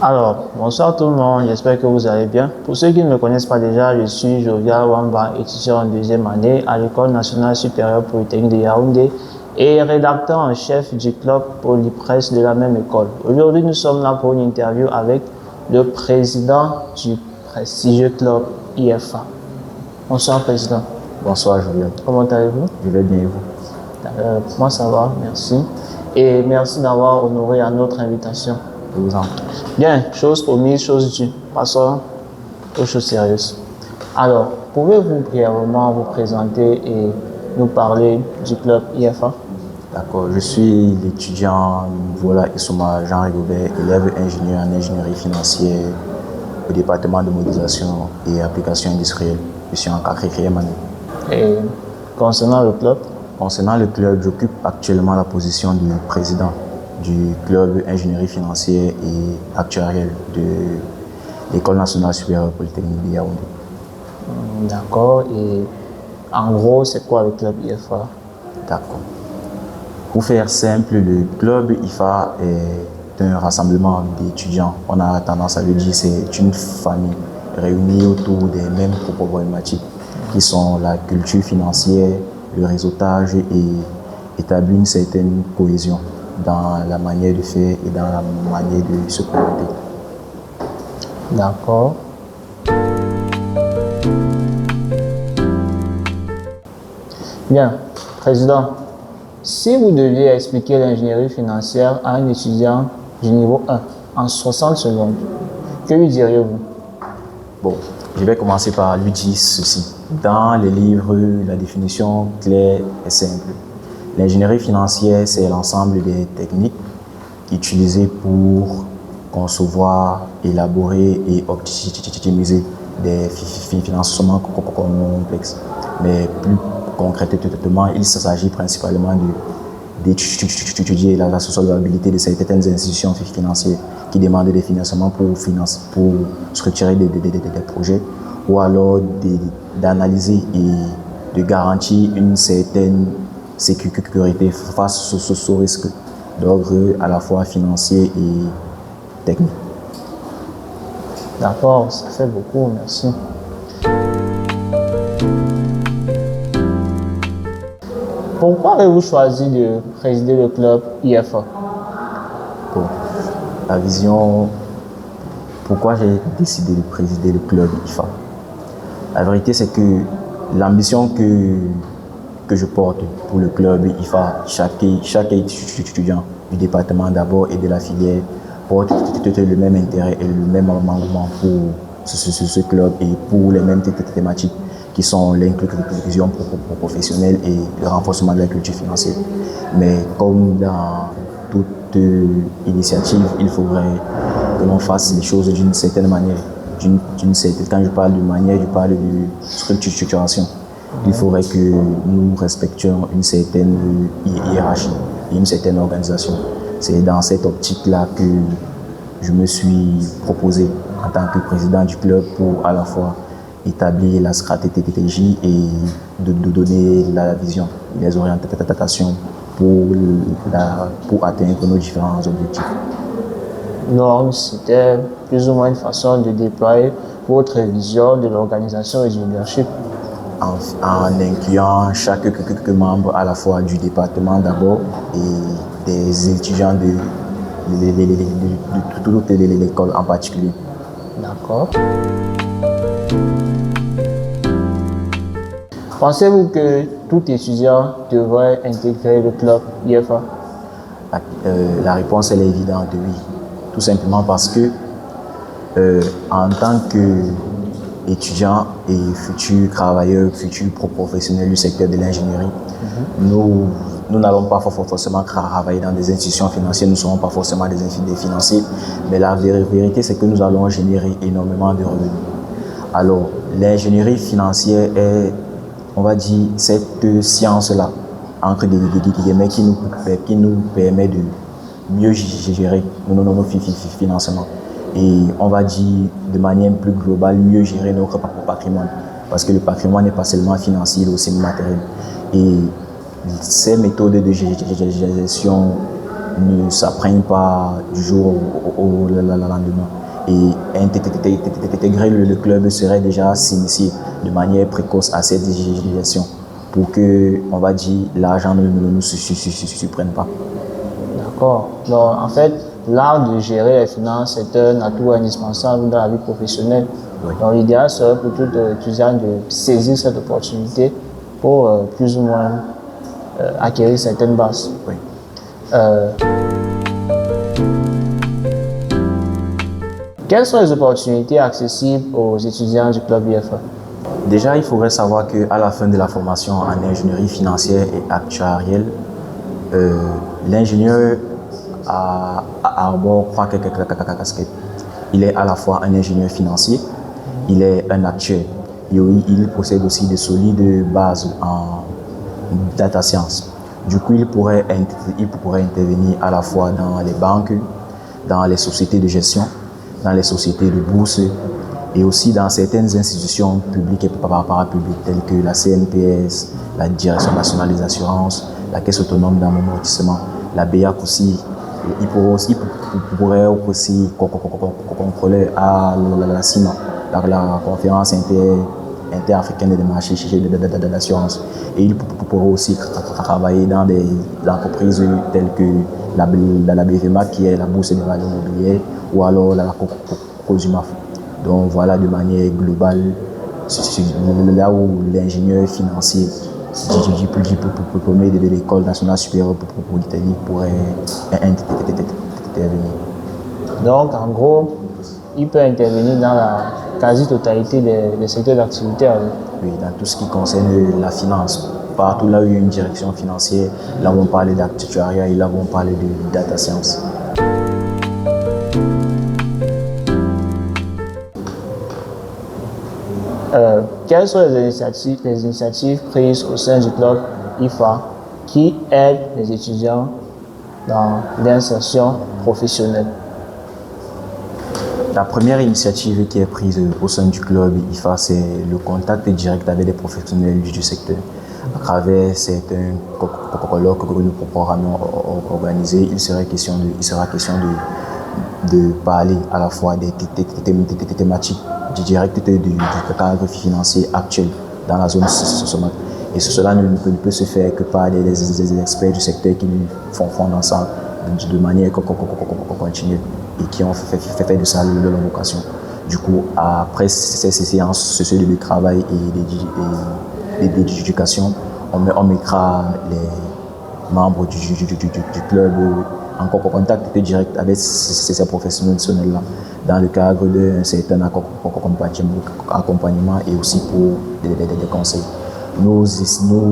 Alors, bonsoir tout le monde, j'espère que vous allez bien. Pour ceux qui ne me connaissent pas déjà, je suis Jovial Wamba, étudiant en deuxième année à l'École nationale supérieure polytechnique de Yaoundé et rédacteur en chef du club Polypresse de la même école. Aujourd'hui, nous sommes là pour une interview avec le président du prestigieux club IFA. Bonsoir président. Bonsoir Jovial. Comment allez-vous? Je vais bien et vous? Moi ça va, merci. Et merci d'avoir honoré à notre invitation. Je vous en prie. Bien, chose promise, chose due. Passons aux choses sérieuses. Alors, pouvez-vous brièvement vous présenter et nous parler du club IFA? D'accord, je suis l'étudiant Voilà Issouma Jean-Rigobert, élève ingénieur en ingénierie financière au département de modélisation et application industrielle. Je suis en 4e année. Et concernant le club? Concernant le club, j'occupe actuellement la position du président du club ingénierie financière et actuarielle de l'École nationale supérieure polytechnique de Yaoundé. D'accord. Et en gros, c'est quoi le club IFA? D'accord. Pour faire simple, le club IFA est un rassemblement d'étudiants. On a tendance à le dire, c'est une famille réunie autour des mêmes problématiques qui sont la culture financière, le réseautage et établir une certaine cohésion dans la manière de faire et dans la manière de se comporter. D'accord. Bien, président, si vous deviez expliquer l'ingénierie financière à un étudiant du niveau 1 en 60 secondes, que lui diriez-vous? Bon, je vais commencer par lui dire ceci. Dans les livres, la définition claire est simple. L'ingénierie financière, c'est l'ensemble des techniques utilisées pour concevoir, élaborer et optimiser des financements complexes. Mais plus concrètement, il s'agit principalement d'étudier la solvabilité de certaines institutions financières qui demandent des financements pour structurer des projets ou alors d'analyser et de garantir une certaine sécurité face aux risques d'ordre à la fois financier et technique. D'accord, ça fait beaucoup, merci. Pourquoi avez-vous choisi de présider le club IFA? Bon, la vision, pourquoi j'ai décidé de présider le club IFA? La vérité, c'est que l'ambition que je porte pour le club IFA, chaque étudiant du département d'abord et de la filière porte le même intérêt et le même engagement pour ce club et pour les mêmes thématiques qui sont l'inclusion professionnelle et le renforcement de la culture financière. Mais comme dans toute initiative, il faudrait que l'on fasse les choses d'une certaine manière. Quand je parle de manière, je parle de structuration. Il faudrait que nous respections une certaine hiérarchie et une certaine organisation. C'est dans cette optique-là que je me suis proposé en tant que président du club pour à la fois établir la stratégie et de donner la vision, les orientations pour atteindre nos différents objectifs. Donc, c'était plus ou moins une façon de déployer votre vision de l'organisation et du leadership. En incluant chaque membre à la fois du département d'abord et des étudiants de toute l'école en particulier. D'accord. Pensez-vous que tout étudiant devrait intégrer le club IFA? La réponse elle est évidente, oui. Tout simplement parce que en tant qu'étudiant et futur travailleur, futur professionnel du secteur de l'ingénierie, nous n'allons pas forcément travailler dans des institutions financières, nous ne serons pas forcément des financiers, mais la vérité c'est que nous allons générer énormément de revenus. Alors, l'ingénierie financière est, on va dire, cette science-là, entre des guillemets, qui nous permet de mieux gérer nos financements. Et on va dire, de manière plus globale, mieux gérer notre patrimoine. Parce que le patrimoine n'est pas seulement financier, il est aussi matériel. Et ces méthodes de gestion ne s'apprennent pas du jour au lendemain. Et intégrer le club serait déjà s'initier de manière précoce à cette gestion pour que, on va dire, l'argent ne nous surprenne pas. D'accord. Donc, en fait, l'art de gérer les finances est un atout indispensable dans la vie professionnelle. Oui. Donc, l'idéal serait pour tout étudiant de saisir cette opportunité pour plus ou moins acquérir certaines bases. Oui. Quelles sont les opportunités accessibles aux étudiants du club IFA? Déjà, il faudrait savoir qu'à la fin de la formation en ingénierie financière et actuarielle, l'ingénieur arbore trois casquettes. Il est à la fois un ingénieur financier, il est un actuaire et il possède aussi de solides bases en data science. Du coup, il pourrait intervenir à la fois dans les banques, dans les sociétés de gestion, dans les sociétés de bourse et aussi dans certaines institutions publiques et parapubliques telles que la CNPS, la Direction nationale des assurances, la Caisse autonome d'amortissement, la BEAC aussi. Il pourrait aussi contrôler à la CIMA, la conférence interafricaine des marchés d'assurance. Et il pourrait aussi travailler dans des entreprises telles que la BVMA, qui est la bourse des valeurs mobilières, ou alors la COSUMAF. Donc voilà, de manière globale, là où l'ingénieur financier diplômé de l'École nationale supérieure polytechnique pourrait intervenir. Donc, en gros, il peut intervenir dans la quasi-totalité des secteurs d'activité. Oui, dans tout ce qui concerne la finance. Partout là où il y a une direction financière, là où on parle d'actuariat et là où on parle de data science. Quelles sont les initiatives prises au sein du club IFA qui aident les étudiants dans l'insertion professionnelle? La première initiative qui est prise au sein du club IFA, c'est le contact direct avec les professionnels du secteur. À travers certains colloques que nous pourrons organiser, il sera question de parler à la fois des thématiques directes du cadre financier actuel dans la zone somale. Et cela ne peut se faire que par des experts du secteur qui font ensemble de manière continue et qui ont fait de ça leur vocation. Du coup, après ces séances de travail et d'éducation, on mettra les membres du club en contact direct avec ces professionnels-là dans le cadre d'un certain accompagnement et aussi pour des conseils. Nous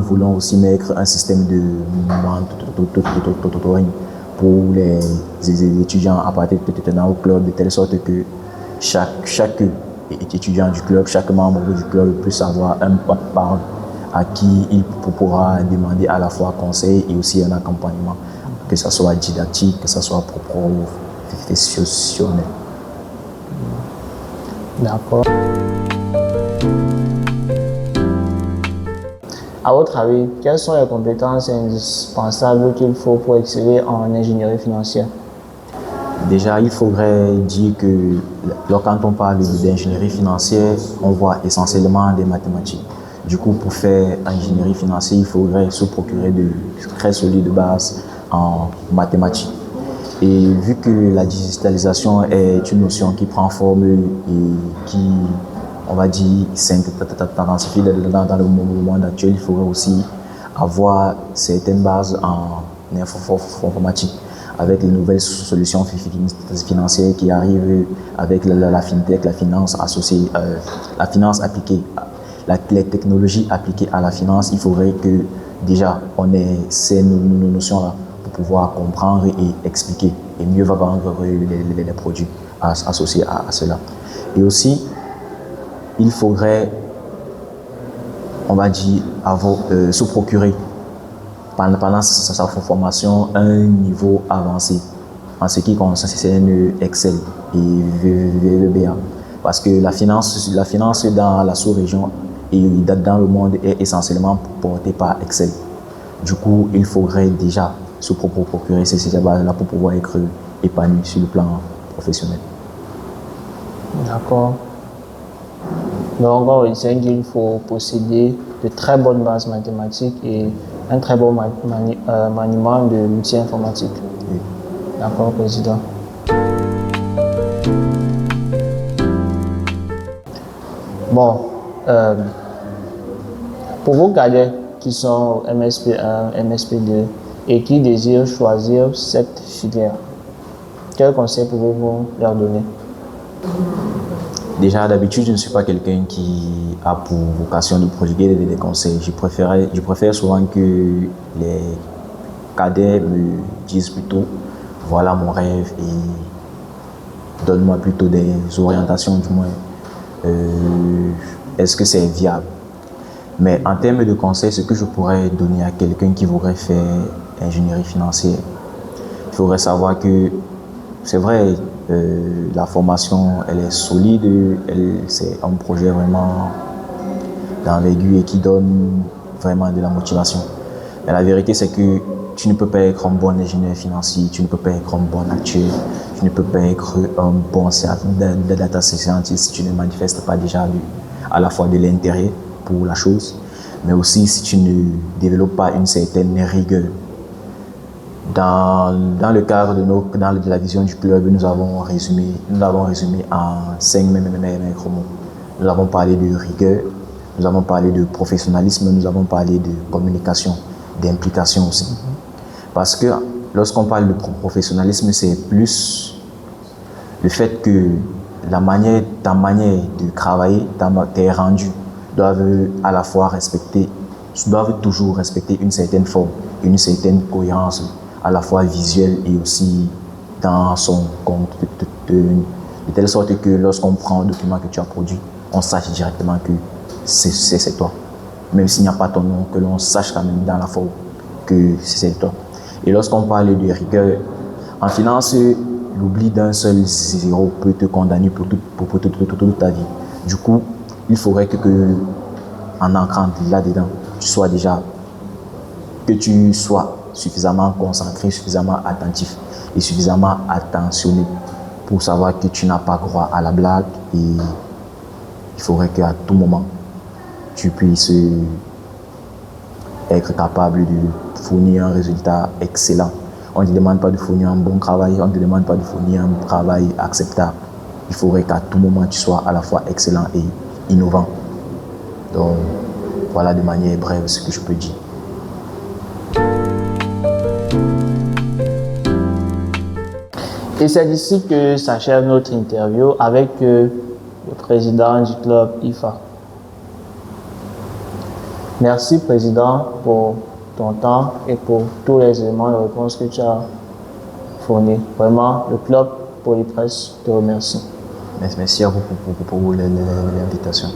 voulons aussi mettre un système de mentoring pour les étudiants à partir de au club, de telle sorte que chaque étudiant du club, chaque membre du club puisse avoir un parent à qui il pourra demander à la fois conseil et aussi un accompagnement, que ce soit didactique, que ce soit professionnel. D'accord. À votre avis, quelles sont les compétences indispensables qu'il faut pour exceller en ingénierie financière? Déjà, il faudrait dire que quand on parle d'ingénierie financière, on voit essentiellement des mathématiques. Du coup, pour faire ingénierie financière, il faudrait se procurer de très solides bases en mathématiques. Et vu que la digitalisation est une notion qui prend forme et qui, on va dire, s'intensifie dans le monde actuel, il faudrait aussi avoir certaines bases en informatique avec les nouvelles solutions financières qui arrivent avec la fintech, la finance associée, la finance appliquée, les technologies appliquées à la finance. Il faudrait que déjà on ait ces notions-là pour pouvoir comprendre et expliquer et mieux vendre les produits associés à cela. Et aussi, il faudrait, on va dire, se procurer pendant sa formation un niveau avancé en ce qui concerne Excel et VBA. Parce que la finance dans la sous-région et dans le monde est essentiellement portée par Excel. Du coup, il faudrait déjà se procurer ces bases-là pour pouvoir être épanoui sur le plan professionnel. D'accord. Donc, on retient qu'il faut posséder de très bonnes bases mathématiques et un très bon maniement de l'outil informatique. Oui. D'accord, Président. Bon, pour vos cadets qui sont au MSP1, MSP2 et qui désirent choisir cette filière, quels conseils pouvez-vous leur donner? Déjà, d'habitude, je ne suis pas quelqu'un qui a pour vocation de prodiguer des conseils. Je préfère souvent que les cadets me disent plutôt voilà mon rêve et donne-moi plutôt des orientations, du moins. Est-ce que c'est viable? Mais en termes de conseils, ce que je pourrais donner à quelqu'un qui voudrait faire ingénierie financière, il faudrait savoir que c'est vrai, la formation, elle est solide, c'est un projet vraiment d'envergure et qui donne vraiment de la motivation. Mais la vérité, c'est que tu ne peux pas être un bon ingénieur financier, tu ne peux pas être un bon actuaire, tu ne peux pas être un bon data scientist si tu ne manifestes pas déjà à la fois de l'intérêt pour la chose, mais aussi si tu ne développes pas une certaine rigueur. Dans le cadre de la vision du club, nous l'avons résumé en 5 mots. Nous avons parlé de rigueur, nous avons parlé de professionnalisme, nous avons parlé de communication, d'implication aussi. Parce que lorsqu'on parle de professionnalisme, c'est plus le fait que ta manière de travailler, tes rendus doivent à la fois doivent toujours respecter une certaine forme, une certaine cohérence, à la fois visuelle et aussi dans son compte, de telle sorte que lorsqu'on prend un document que tu as produit, on sache directement que c'est toi. Même s'il n'y a pas ton nom, que l'on sache quand même dans la forme que c'est toi. Et lorsqu'on parle de rigueur, en finance, l'oubli d'un seul zéro peut te condamner pour toute ta vie. Du coup, il faudrait que en ancrant là-dedans, que tu sois suffisamment concentré, suffisamment attentif et suffisamment attentionné pour savoir que tu n'as pas droit à la blague et il faudrait qu'à tout moment, tu puisses être capable de fournir un résultat excellent. On ne te demande pas de fournir un bon travail, on ne te demande pas de fournir un travail acceptable. Il faudrait qu'à tout moment, tu sois à la fois excellent et innovant. Donc, voilà de manière brève ce que je peux dire. Et c'est ici que s'achève notre interview avec le président du club IFA. Merci, président, pour ton temps et pour tous les éléments de réponse que tu as fournis. Vraiment, le club Polypresse te remercie. Merci à vous pour l'invitation.